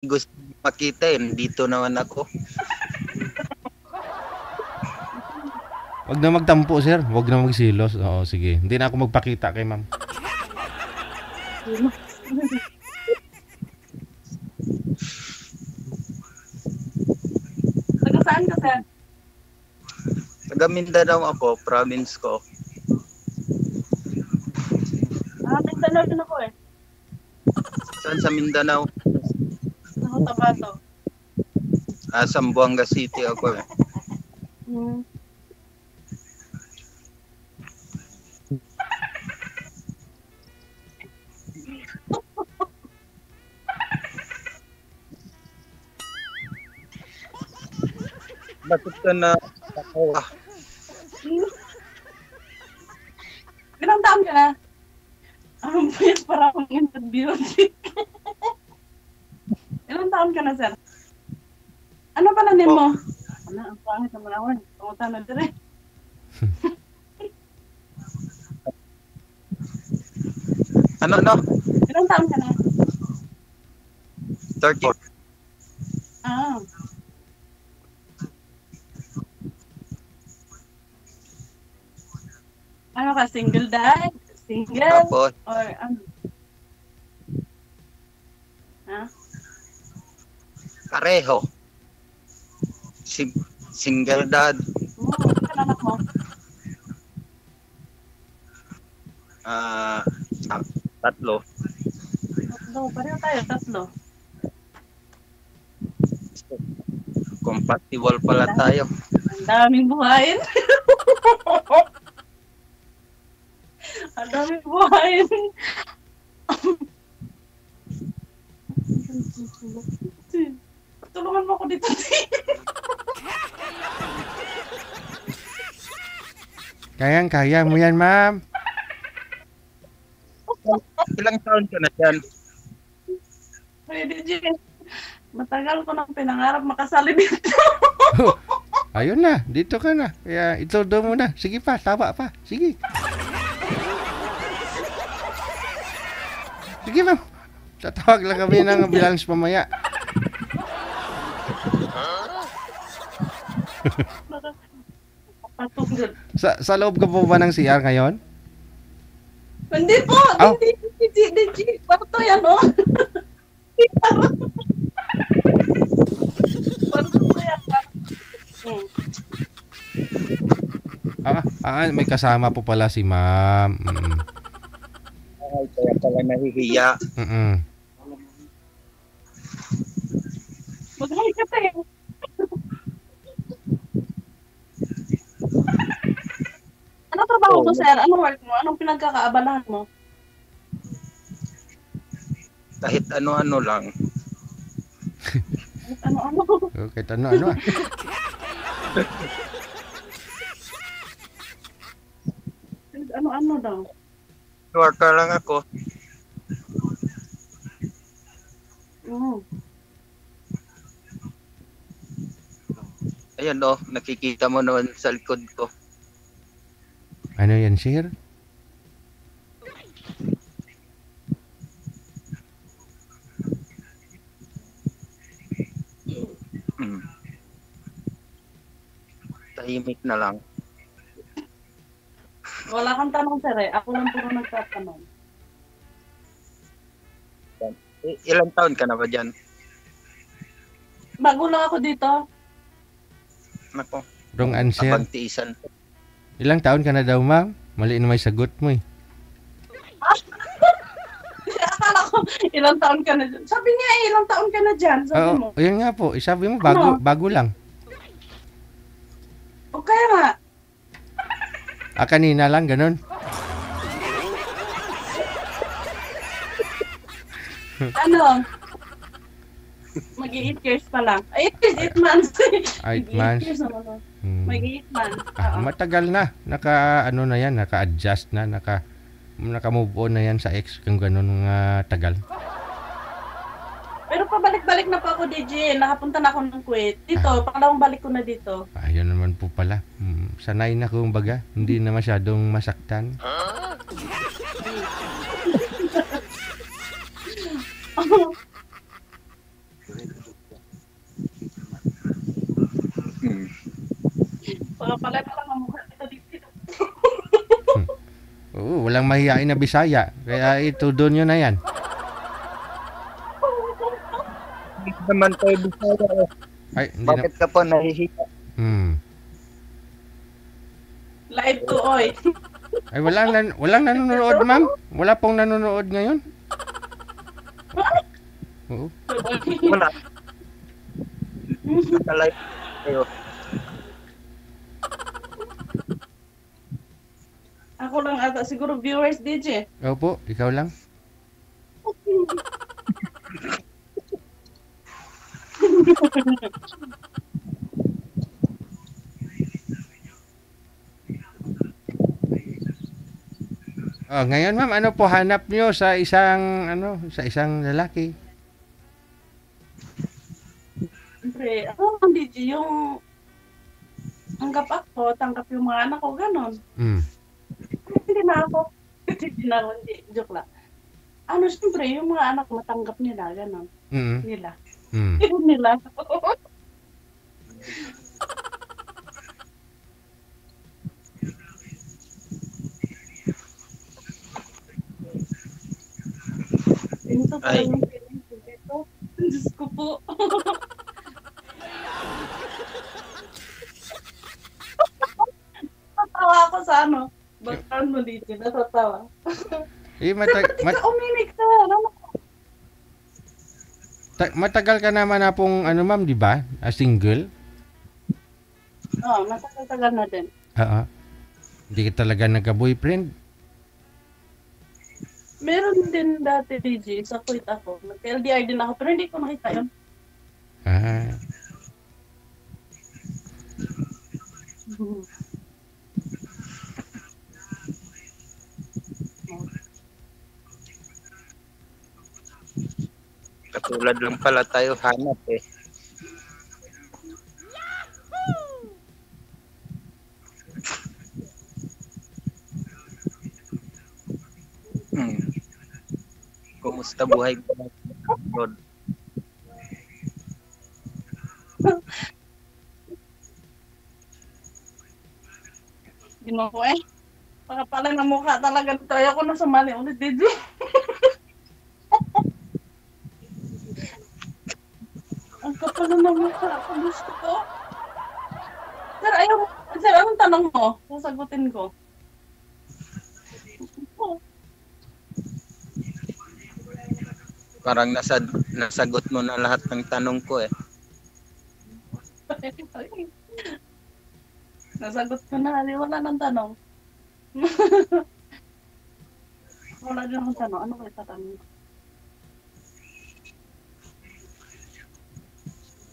gusto makita dito naman ako. Wag na magtampo, sir. Wag na magsilos. Oo, sige. Hindi na ako magpakita kay ma'am. Taga saan ka, sir? Taga Mindanao ako, province ko. Mindanao din ako eh. Saan sa Mindanao? Ako, Tabato. Zamboanga City ako eh. Hmm. Bakit ka na nakawa? Ilang taon ka na? Yes, para akong interview. Ilang taon ka na, sir? Ano pala name mo? Ano, ang pangit naman ako. Tungutan na dire. Ano? Ilang taon ka na? 30. Ah. Ano ka, single dad? Single? Tapos, Or ano? Ha? pareho. Single dad. Ano anak mo? Tatlo. Tatlo. Pareho tayo, tatlo. Compatible pala tayo. Ang daming buhayin. Ang daming buhayin. Tulungan mo ako dito. Kayang-kaya mo yan, ma'am. Ilang taon ka na dyan? Pwede, Jin. Matagal ko nang pinangarap makasali dito. Ayun na, dito ka na. Kaya ito daw mo na. Sige pa, tama pa. Sige. Sige, ma'am. Tatawag lang kami ng ambulance mamaya. Patunggal. Sa loob ka po ba ng CR ngayon? Hindi po. Oh. Hindi. Kwarto yan, oh. Kwarto yan. May kasama po pala si ma'am. Ay, kaya pala nahihiya. Mag-hi ka pa eh. Ano trabaho mo, sir? Anong work mo? Anong pinagkakaabalahan mo? Kahit ano-ano lang. Ano-ano? Okay, ano. Ano-ano daw? Worker lang ako. Ayan nakikita mo naman sa likod ko. Ano yan, sir? Tahimik na lang. Wala kang tanong, sir eh. Ako lang puro nagtatanong. Ilang taon ka na ba dyan? Bago lang ako dito. Nako, Wrong answer. abang-tiisan. Ilang taon ka na daw, ma'am? Mali na may sagot mo eh. Akala ko, ilang taon ka na dyan. Sabi niya ilang taon ka na dyan. Sabi mo. Yun nga po. Sabi mo, bago lang. O kaya nga. Kanina lang, ganun. Ano? Mag-8 years pa lang. 8 months. 8 months. Mag-8 months. Matagal na. Naka-adjust na. Naka-move on na yan sa ex kung ganun nga tagal. Pero pabalik-balik na po ako, DJ. Nakapunta na ako ng Kuwait. Dito, pangalawang balik ko na dito. Ayun naman po pala. Sanay na kung baga. Hindi na masyadong masaktan. Pala lang ang mukha nito dito. Oo, walang mahihain na Bisaya. Kaya ito doon yun na yan. Hindi naman tayo Bisaya eh. Ay, hindi na. Bakit ka pa nahihiya? Live to oy. Ay, walang nanonood, ma'am. Wala pong nanonood ngayon. Oo. Wala. Nakalive kayo. Ako lang ata siguro viewers DJ. Opo, ikaw lang. Oh, ngayon ma'am, ano po hanap nyo sa isang lalaki? Siyempre, ako lang DJ yung tanggap ako, tanggap yung mga anak ko, ganon. Hindi na ako. Hindi na ako, hindi. Joke lang. Ano, siyempre, yung mga anak ko, matanggap nila, ganon. Nila. Yun nila. Ito pa Ay. yung feeling ko dito. Diyos ko po. Natawa ako sa ano. Background mo dito, natatawa. Uminig ka. Matagal ka naman na pong ma'am, di ba? Single? Oo, matagal-tagal na din. Oo. Hindi ka talaga nagka-boyfriend? Meron din dati DJ, sa quit ako. Nag-LDR din ako, pero hindi ko nakita yun. Katulad lang pala tayo hanap eh. Kumusta buhay ko abroad? Ginawa ko eh. Pakapalan ng mukha talaga. Tayo ko na sumali ulit DJ. Ang kapal ng mukha. Ang gusto ko. Sir, anong tanong mo? Sasagutin ko. Parang nasagot mo na lahat ng tanong ko eh. Nasagot ko na. Wala nang tanong. Wala din akong tanong. Ano kayo tatanong?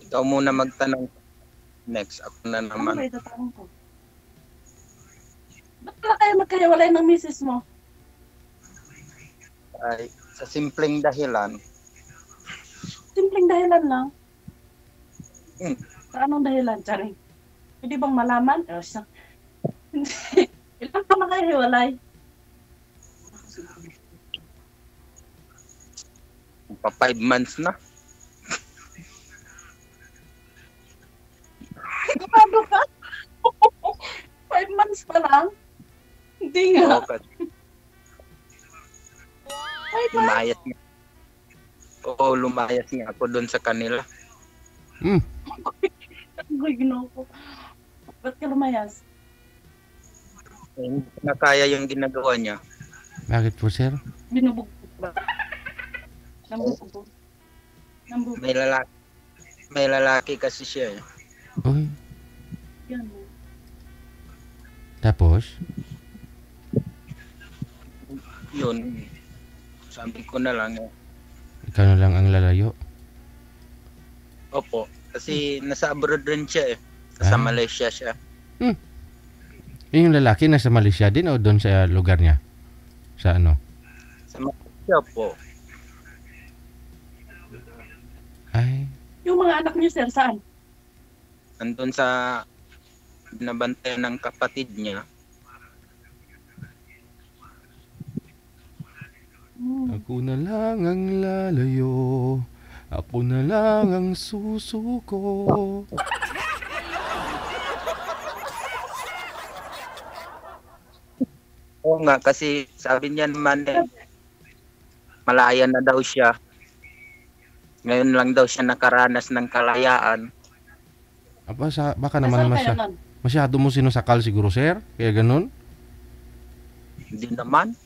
Ikaw muna magtanong. Next, ako na Ano naman. kayo tatanong ko? Ba't pala kayo magkahiwalay ng misis mo? Ay, sa simpleng dahilan, Simpleng dahilan lang. Hmm. Sa anong dahilan, Charing? Pwede bang malaman? Hindi. Ilan ka na kayo hiwalay? pa 5 months na. Grabe ka? 5 months pa lang? Hindi nga. Oo, kasi 5 months? lumayas nga. Oo, lumayas nga ako doon sa kanila. Ay, ginoo ko. Ba't ka lumayas? Eh, hindi na kaya yung ginagawa niya. Bakit po, sir? Binubog ba? Nambubog. Nambubog. May lalaki kasi siya eh. Uy. Yan. Tapos? Yun. Sabi ko na lang eh. Ikaw na lang ang lalayo. Opo. Kasi nasa abroad rin siya eh. Sa Malaysia siya. Yung lalaki nasa Malaysia din o doon sa lugar niya? Sa ano? Sa Malaysia po. Ay. Yung mga anak niyo, sir, saan? Andun sa binabantayan ng kapatid niya. Ako na lang ang lalayo. Ako na lang ang susuko. Oo nga, kasi sabi niya naman malaya na daw siya. Ngayon lang daw siya nakaranas ng kalayaan. Baka naman masyado mo sinusakal siguro, sir? Kaya ganun? Hindi naman.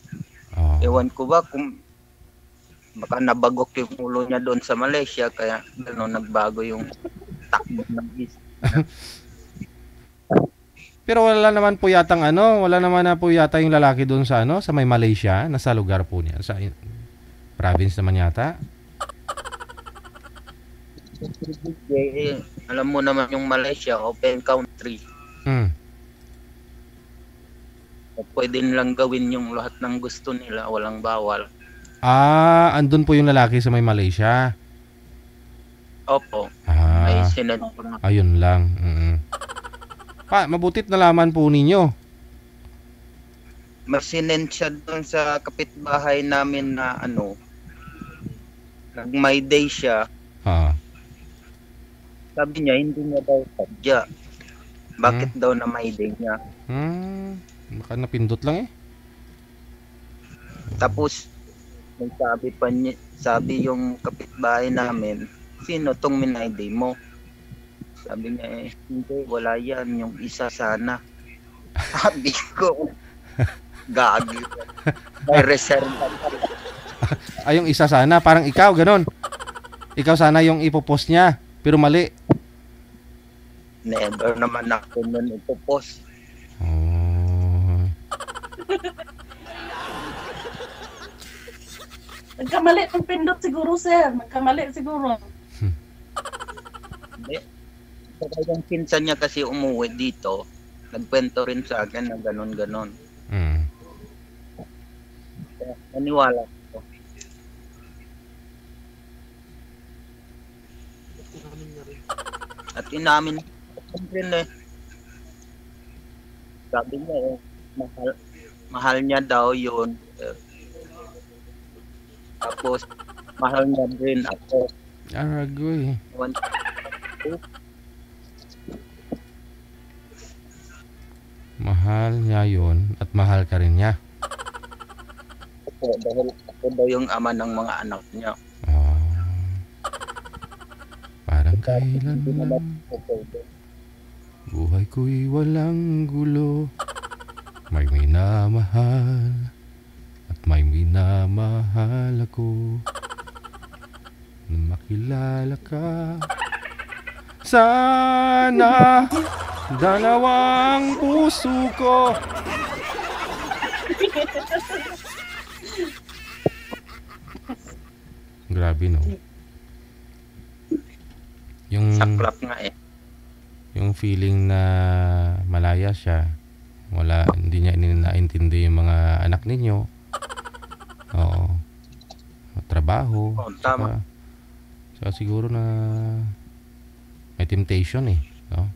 Oh. Ewan ko ba kung baka nabagok yung ulo niya doon sa Malaysia, kaya gano'n nagbago yung takbo ng isip. Pero wala naman po yatang wala naman na po yata yung lalaki doon sa sa may Malaysia, nasa lugar po niya, sa province naman yata. Alam mo naman yung Malaysia, open country. Pwede nilang gawin yung lahat ng gusto nila, walang bawal. Andun po yung lalaki sa may Malaysia. Opo. May sinend po na. Ayun lang. Mabutit nalaman po ninyo. May sinend siya doon sa kapitbahay namin na nag-my day siya. Sabi niya, hindi niya daw sadya. Bakit daw na my day niya? Baka napindot lang eh. Tapos, may sabi pa niya, sabi yung kapitbahay namin, sino tong my day mo? Sabi niya, hindi, wala yan, yung isa sana. Sabi ko, gagi. May reserve. Yung isa sana, parang ikaw, ganon. Ikaw sana yung ipopost niya, pero mali. Never naman ako nun ipopost. Nagkamali ng pindot siguro, sir. Nagkamali siguro. Hindi. Saka yung pinsan niya kasi umuwi dito, nagkwento rin sa akin na ganon-ganon. Kaya naniwala ko. At inamin rin sabi niya mahal niya daw yun. Tapos mahal niya din ako. Aragoy. Mahal niya yun at mahal ka rin niya. Opo, dahil ako daw yung ama ng mga anak niya. Parang kailanman buhay ko'y walang gulo. May minamahal at may minamahal ako. Nung makilala ka, sana dalawang puso ko. Grabe, no? Yung saklap nga eh. Yung feeling na malaya siya, hindi niya naintindi yung mga anak ninyo. Oo. Trabaho. Tama. Saka siguro na may temptation eh, no?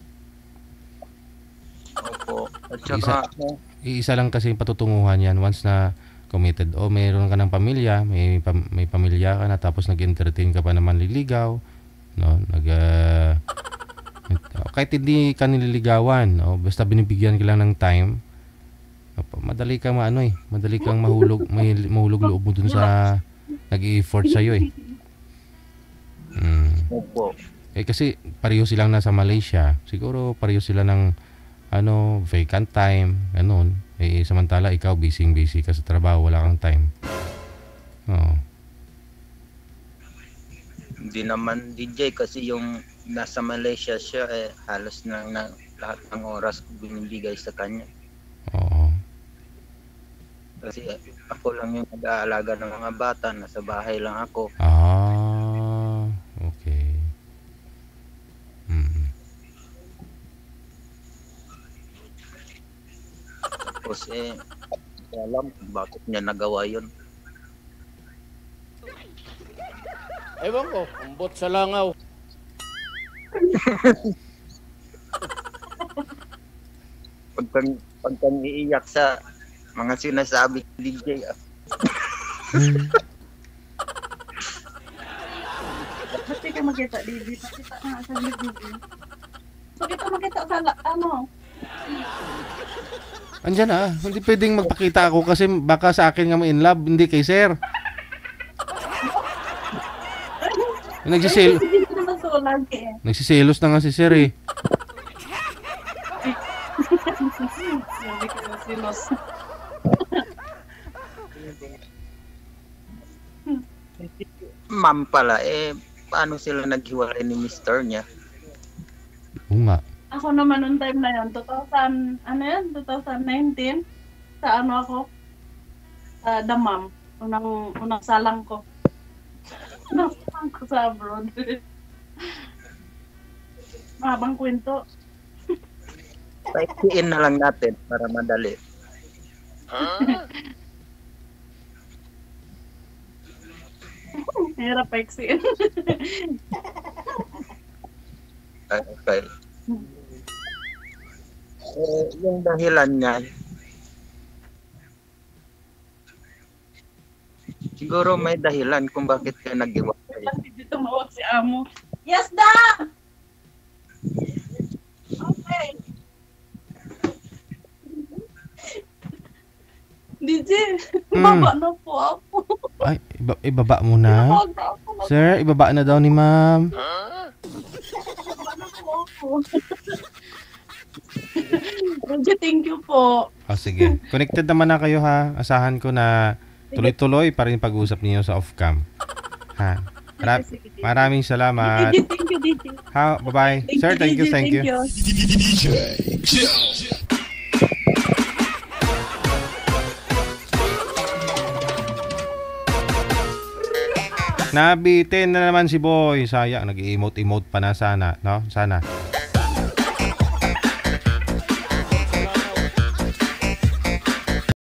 Opo. At saka isa lang kasi yung patutunguhan yan once na committed o mayroon ka ng pamilya, may pamilya ka na, tapos nag-entertain ka pa naman liligaw, no? Kahit hindi ka nililigawan, no? Basta binibigyan ka lang ng time, madali kang madali kang mahulog loob mo dun sa nag-i-effort sa'yo eh. Opo. Kasi pareho silang nasa Malaysia, siguro pareho sila ng vacant time, ganun. Samantala ikaw busy ka sa trabaho, wala kang time. Hindi naman DJ kasi yung nasa Malaysia siya halos na lahat ng oras ko binibigay sa kanya. Kasi ako lang yung nag-aalaga ng mga bata, nasa bahay lang ako. Okay. Tapos alam bakit niya nagawa yun. Ewan ko, umbot sa langaw. Pag kang iiyak sa mga sinasabi ni DJ. Pati ka makita, Didi. Pakita nga sa video. So, kita makita sa Andyan na. Hindi pwedeng magpakita ako kasi baka sa akin nga mo in love, hindi kay sir. Hindi naman so lagi eh. Nagsiselos na nga si sir eh. Sabi ko na silos. Ma'am pala, paano sila naghiwalay ni mister niya? Oo nga. Ako naman noong time na yun, 2019, sa ano ako, sa Damam, unang salang ko. Unang salang ko sa abroad. Mahabang kwento. Paikiin na lang natin para madali. Hirap paiksin. Okay. Yung dahilan niya, siguro may dahilan kung bakit kayo nag-iwalay. Hindi tumawag si Amo. Yes, da! Okay. DJ, baba na po ako. Ay, ibaba mo na. Huwag na ako. Sir, ibaba na daw ni ma'am. Baba na po ako. DJ, thank you po. Oh, sige. Connected naman na kayo ha. Asahan ko na tuloy-tuloy pa rin pag-usap niyo sa off-cam. Ha? Maraming salamat. DJ, thank you, DJ. Ha, bye-bye. Sir, thank you, thank you. Nabitin na naman si Boy. Sayang, nag-emote-emote pa na sana, no? Sana.